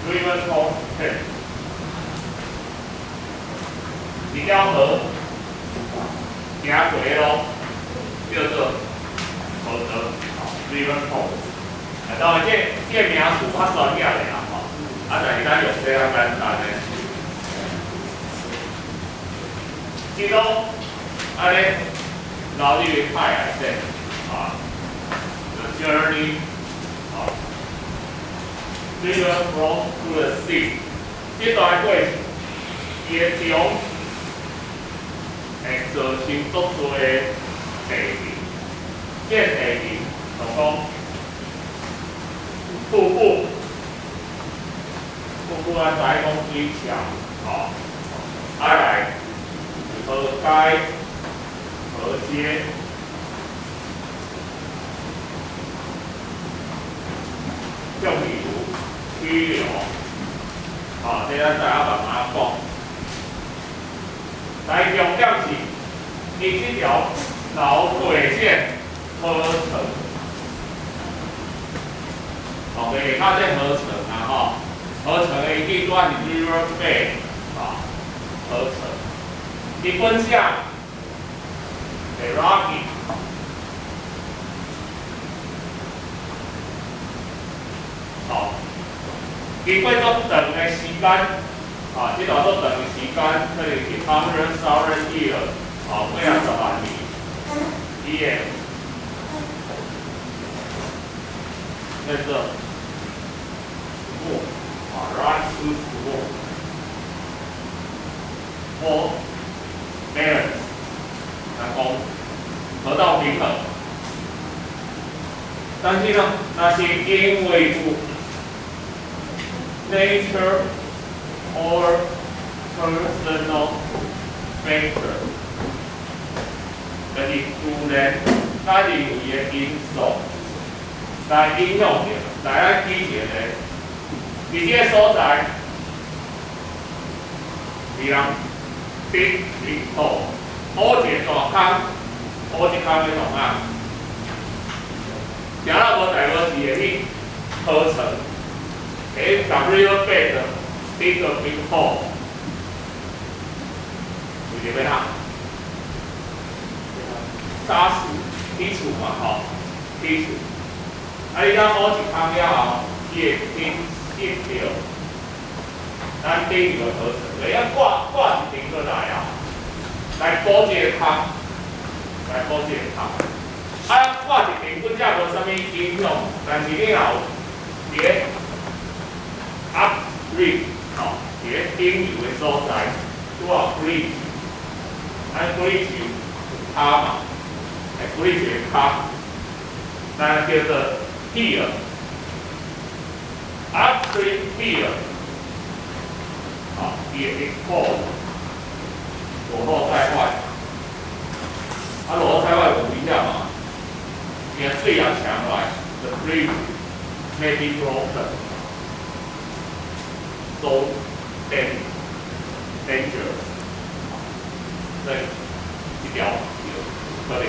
river content， 一条河行过的路叫做河道 river content。当然这名词较专业的啦吼，但是咱用这较简单的。这种安尼老你派来说the journey river flows to the sea， 这段过程伊的中会造成足多的地形，这地形就讲瀑布，咱知讲水桥，来河街、河街。像例如溪流，这咱大家慢慢讲。但重点是，伊这条老水线河床，袂较这河床河床的伊段是 river bed， 河床。基本上会 rocky。经过足长的时间，这段足长的时间，可能是100,000 years， 几啊十万年，伊的叫做rise to for balance， 来讲得到平衡。但是呢，那是因为有nature or personal factor， 就是自然甲人为的因素来影响着，来咱起一个，伫这个所在，是人逼领土，铺一个大坑，铺一坑的洞啊，行到无代无志的去河床。river bed 这个冰块，有咩啦？沙石基础嘛，基础。你讲好一坑了后，伊会引着咱顶游的河床，你要挂一顶过来来补这个坑，挂一顶本只无啥物影响，但是你若有伫 upstream， 伫咧顶游的所在，拄好 bridge， 咱 bridge 塔嘛，bridge 的塔，咱叫做 pier，upstream pier， 伊会 expose 裸露在外，裸露在外有危险嘛？因为水也强来 ，the bridge may be broken。So dangerous， 所以这条可能会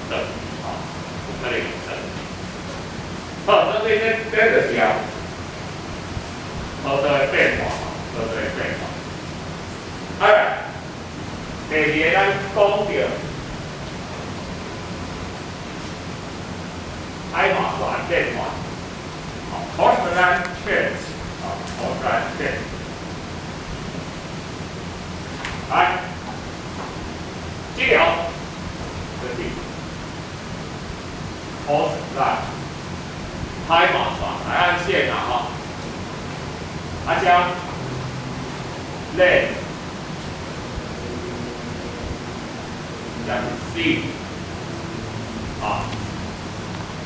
等，可能会等。好，那这就是河道的变化，第二个咱讲到海马船变化，coastal change。来，这条就是海马船来按线将land 这样 sea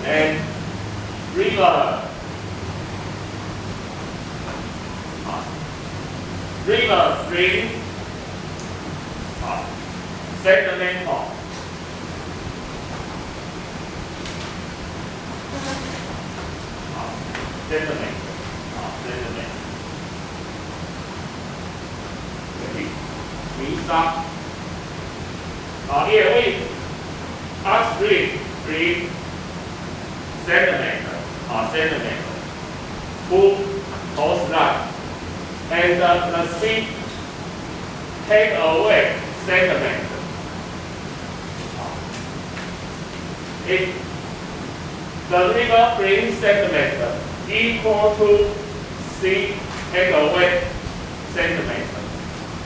and river。river stream sedimental， sediment， 泥沙，也会 upstream stream sediment， sediment， who coastline。and the C take away segment. If the river brings segment equal to C take away segment,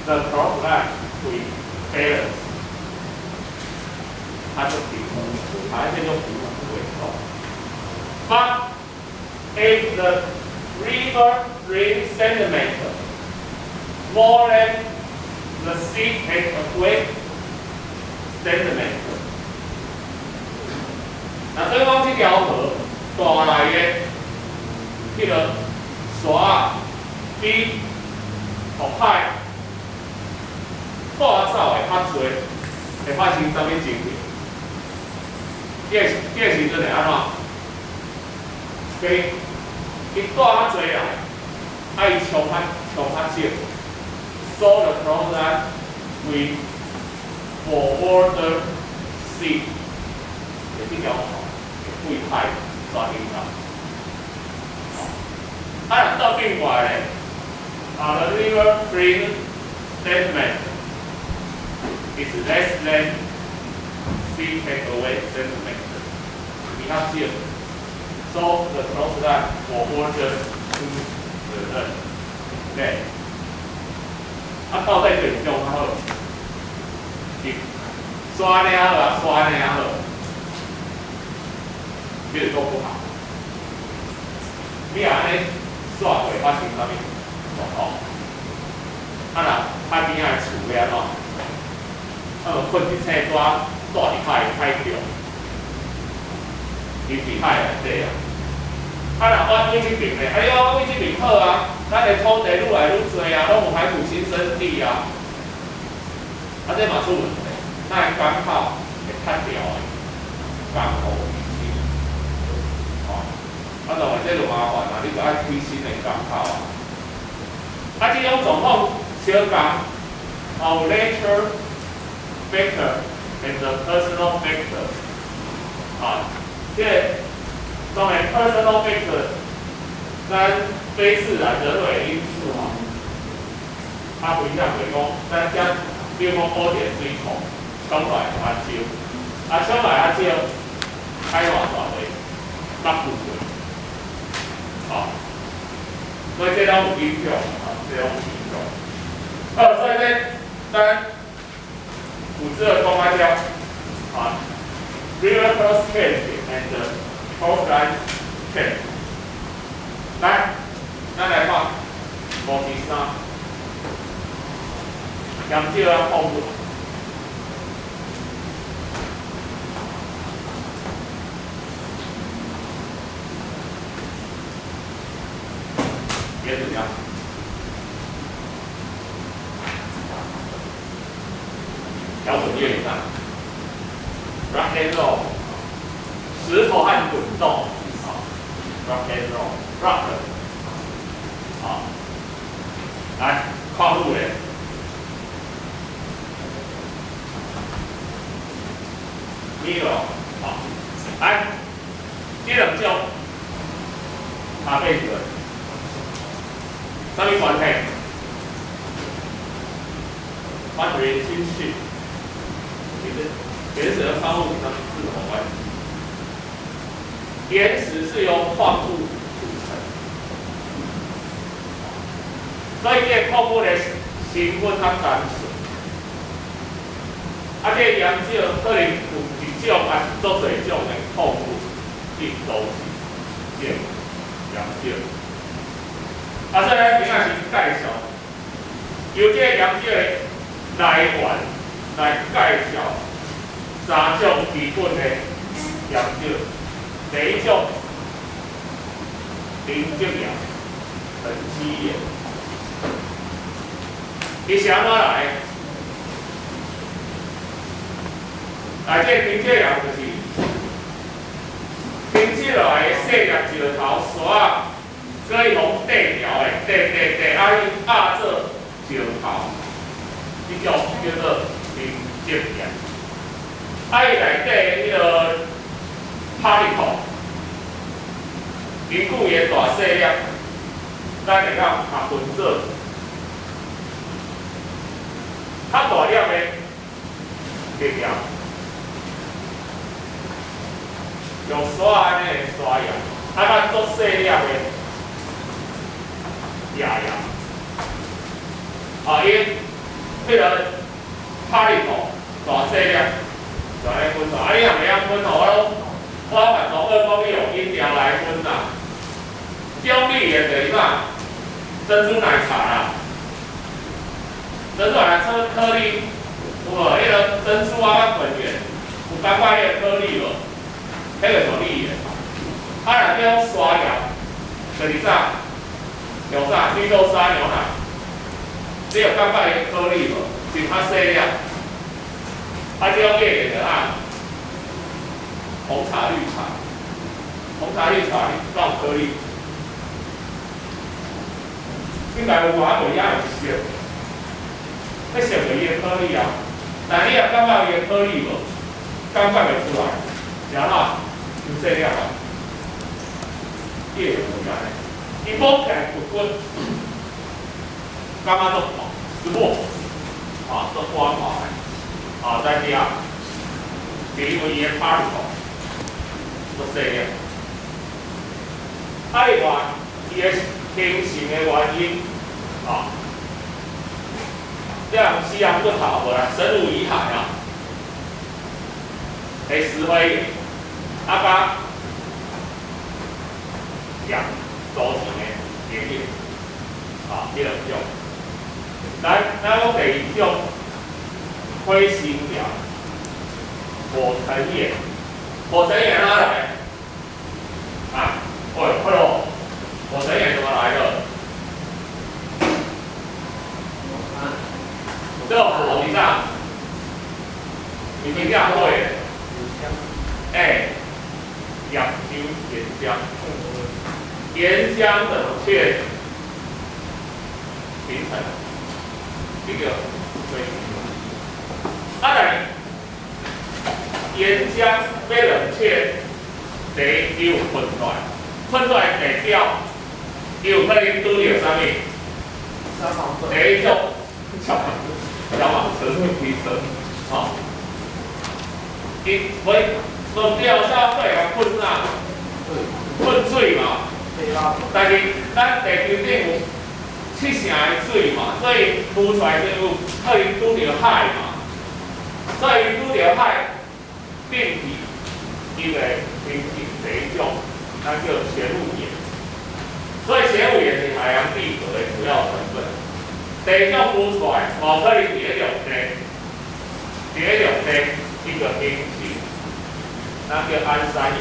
the cross line will balance. 它就平衡，它这就平衡为高。But if the river brings sediment more than the sea take away sediment， 那对方这条河大来的，迄个沙比河海带走的较多，会发生啥物情形？这个时阵会安怎？伊带较济来，伊冲较少 ，so the cross we forward the sea， 这条会会海转进来。若倒变过来the river bring sediment is less than sea take away sediment， 比较少。So the cross line forward to the net。到底对种较好？是刷呢好啊，刷呢好，其实都不好。你若安尼刷会发生啥物状况？若海边仔厝要安怎？困一青抓住伫海中，伊伫海内底啊。若我往即边咧，哎呦，往即边好啊！咱的土地愈来愈多啊，拢有海土新生地啊。这嘛出问题，咱的港口会塌掉的，港口危险。就话这就麻烦啦，你就爱开新的港口啊。这种状况相共，our nature factor and the personal factor。这当然 personal factor， 咱非自然人为因素它不影响就是讲，咱将比如讲高铁水库冲来较少，冲来较少，海偌大个，北部所以这拢有影响这种影响。所以呢，咱有这个讲啊叫river cross change and coastline change。来，咱来看53，扬州啊，泡沫。也怎样？标准乐理上 ，rock and roll， 石头和滚动，rock and roll，rock， 来跨步嘞，呢个来，这两种搭配起来。啥物关系？发掘新讯，原始的商务上是什么关系？岩石是由矿物组成，所以这矿物的成分较单纯。这岩石可能有一种足多种的矿物，亦都是这岩石。所以呢，今仔是介绍，由这个岩石的来源来介绍3种基本的岩石。第一种凝积岩、沉积岩，伊是安怎来？这凝积岩就是凝积落来的细粒石头沙仔。所以用地条的，伊压做石头，这种叫做凝积岩。伊内底迄个 particle， 凝固岩大细粒，咱会当合分做较大粒的裂条，用刷安尼刷牙，较足细粒的牙牙。因迄个拍力头大细粒，就安尼分出。你若袂晓分吼，我蛮同学讲你用音调来分啦。这种语言就是啥？珍珠奶茶啦。珍珠奶茶颗粒，有无？迄个珍珠啊，粉圆，有感觉迄个颗粒无？迄个叫语言。若叫刷牙，就是啥？用啥？绿豆沙牛奶。你有感觉伊颗粒无？是较细粒。这种语言就按红茶、绿茶，红茶、绿茶那种颗粒。应该有话袂晓会熟，迄熟就伊个颗粒啊。但你若感觉伊个颗粒无，感觉袂出来，是安怎？伤细粒啊，伊会无安尼。伊摸起来骨骨，感觉足薄，是无？足光滑的，再加，是因为伊个拍力头足细粒。另外，伊个形成的原因，这样西洋不好无啦，神武遗骸啊，会石灰甲氧组成的原因，这两种。咱讲第二种，灰心条，火成岩，火成岩哪来？火成岩怎么来的？这个火你看，你听下会，氧氢岩浆，岩浆冷却形成这个水。岩浆要冷却，第一伊有喷出来，喷出来地表，伊有可能拄着啥物？第一种消防车、汽车，伊会弄掉消费甲喷哪？喷水嘛。但是咱地球顶有7成的水嘛，所以浮出来就有可能拄着海嘛。所以拄着海，变体伊会形成第一种，咱叫玄武岩。所以玄武岩是海洋闭合的主要成分。第二种浮出来，无可能伫咧陆地，伫咧陆地伊就形成，咱叫安山岩。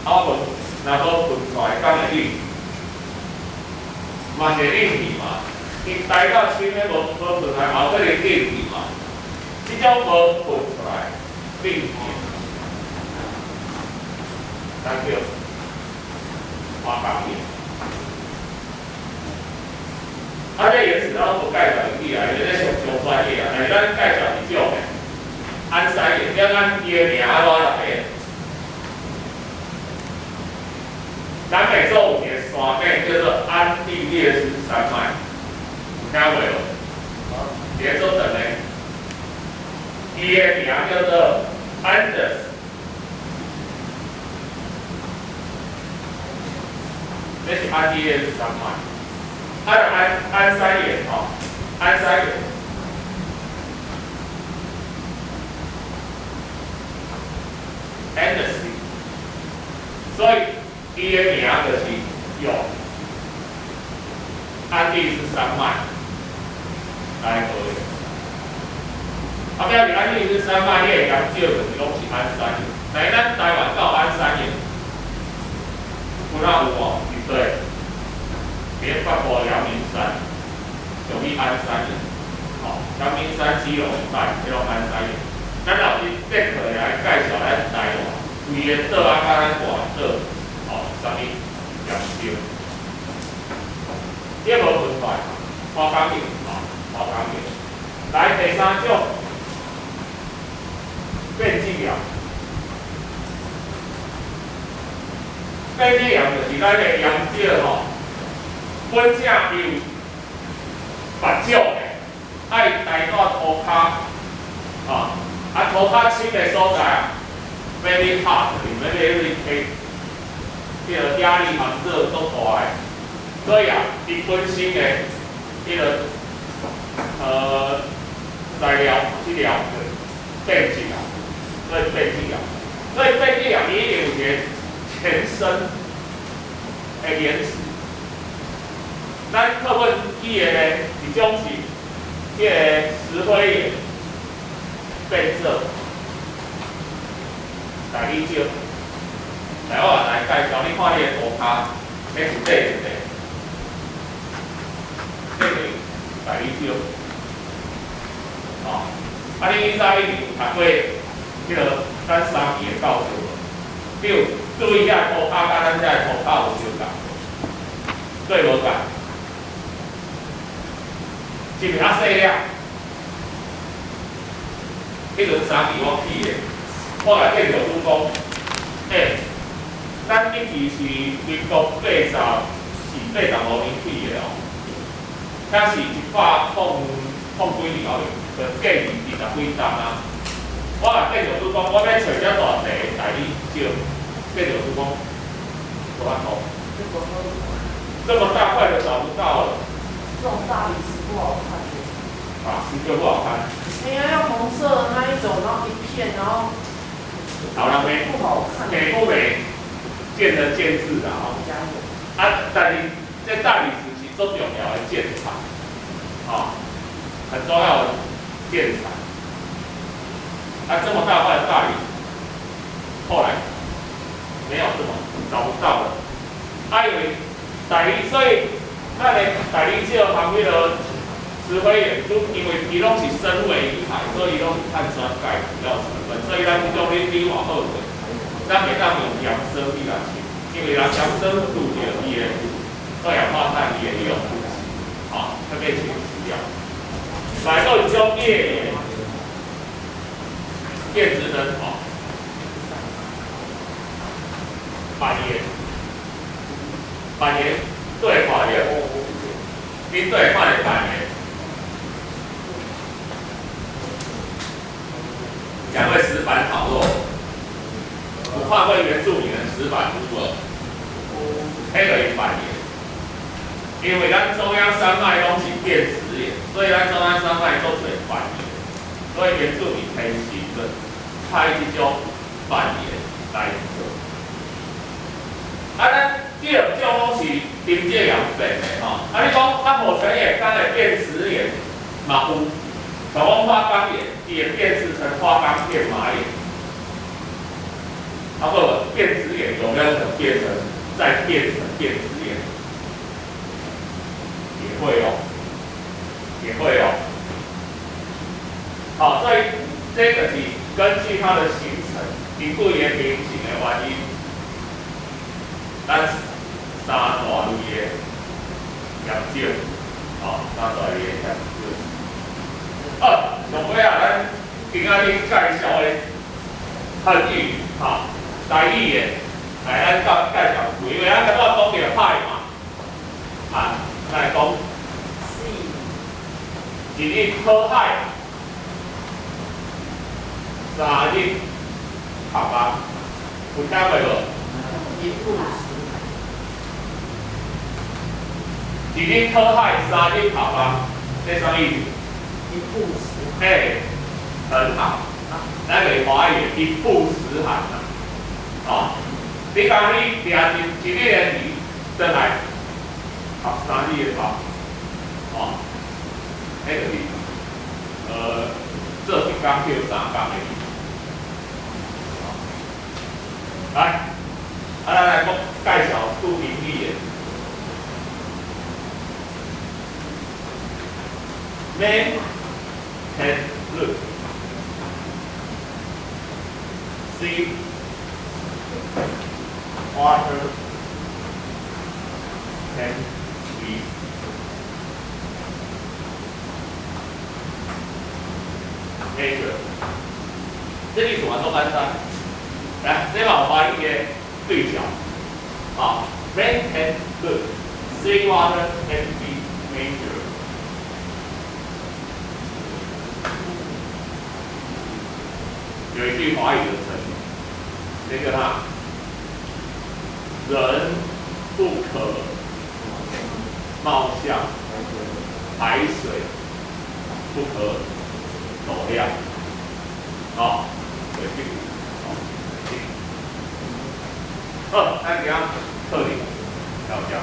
若无喷出来，敢会冷？嘛是冷去嘛。伊待到深咧无喷出来，嘛可能冷去嘛。即种无喷出来，冷去，咱叫花岗岩。这岩石咱无介绍起来，因为上专业啊。但是咱介绍一种诶，安山岩，要按伊个名安怎来诶？南美洲有一个山脉叫做安第列斯山脉，有听过无？连州等诶，伊个名叫做安德斯，这是安第列斯山脉。安山岩安山岩，安德斯，所以伊个名就是用安第斯山脉来做的。表示安第斯山脉，你会研究就是拢是安山岩，但是咱台湾到安山岩，有哪有无？对。连北部阳明山，属于安山岩，阳明山、基隆一带，叫做安山岩。咱老师这课来介绍咱台湾规个岛啊，甲咱大岛，啥物研究？这无分出来，花岗岩，花岗岩。来第三种，变质岩。变质岩就是咱个岩石本正有目睭的，爱大段涂骹，啊，涂骹深的所在啊 ，very hard，very heavy， 这个压力嘛热足大的，所以啊，伊本身的这个材料质量变质啊，所以变质啊，所以变质啊，伊一定有一个前身的原始。咱课本记的呢，一种是这个石灰岩变色，大理石。来，我来介绍你看你的涂骹，这是第一个，这个大理石。哦，啊，你以前一定有读过迄个咱三期的教授，比如注意遐涂骹，甲咱遮的涂骹有相共，对无共？是毋是较细粒？迄阵三期我去的，我来见着拄讲，咱一期是民国85年去的哦，遐是100几年后，就过去20几担啊。我来见着拄讲，我要找遮大地大理石，见着拄讲多万块，这么大块的找不到了。这种大理石不好看。啊，石头不好看。你要用红色的那一种，然后一片，然后好了没？不好看。美不美，见仁见智啦吼。啊，但是在大理石是最重要的建材，啊，很重要的建材。啊，这么大块的大理石，后来没有这么找不到了。啊，因为大理，所以咱的大理石旁边的石灰岩，就因为伊拢是深维以海，所以拢是碳酸钙主要成分，所以咱这种你往后的，咱袂当用扬升去来切，因为咱扬升度就伊的二氧化碳伊的利用不及，啊，特别请吃掉。来到一种页岩，电子灯哦，板岩，板岩对板岩，你对看的板岩。两位石板烤肉，有看过原住民的石板无无？迄个是板岩，因为咱中央山脉拢是变石岩，所以咱中央山脉做出板岩，所以原住民很习惯开这种板岩来做。啊，咱这两种拢是丁介阳变的吼。啊，你讲啊，火成岩敢会变石岩，嘛有。像讲花岗岩，也变质成花岗片麻岩，啊不，变质岩有没有可能变成再变成变质岩？也会哦，也会哦。好，所以这个是根据它的形成，评估岩平形的原因，咱三大类的研究，哦，三大类的研究。上尾啊，咱今仔日介绍的汉语，哈，台语的，来咱介绍，因为咱刚我讲着海嘛，啊，咱来讲，一日讨海，三日拍巴，有听过无？一日讨海，三日拍巴，这啥意思？一曝十哎，很好，咱个华语一曝十寒呐，哦，你讲你掠一日的鱼，转来拍三日的包，哦，迄个是做一工叫三工的鱼，来，咱来讲介绍杜明义的。Man can look, see, water, can breathe. 这里什么都单单，来，这把我发一些对角，啊 ，Man can look, see, water, can be measured. 有一句华语的成语，那个哈，人不可貌相，海水不可斗量。好，有句，好，二，三点特点，调教。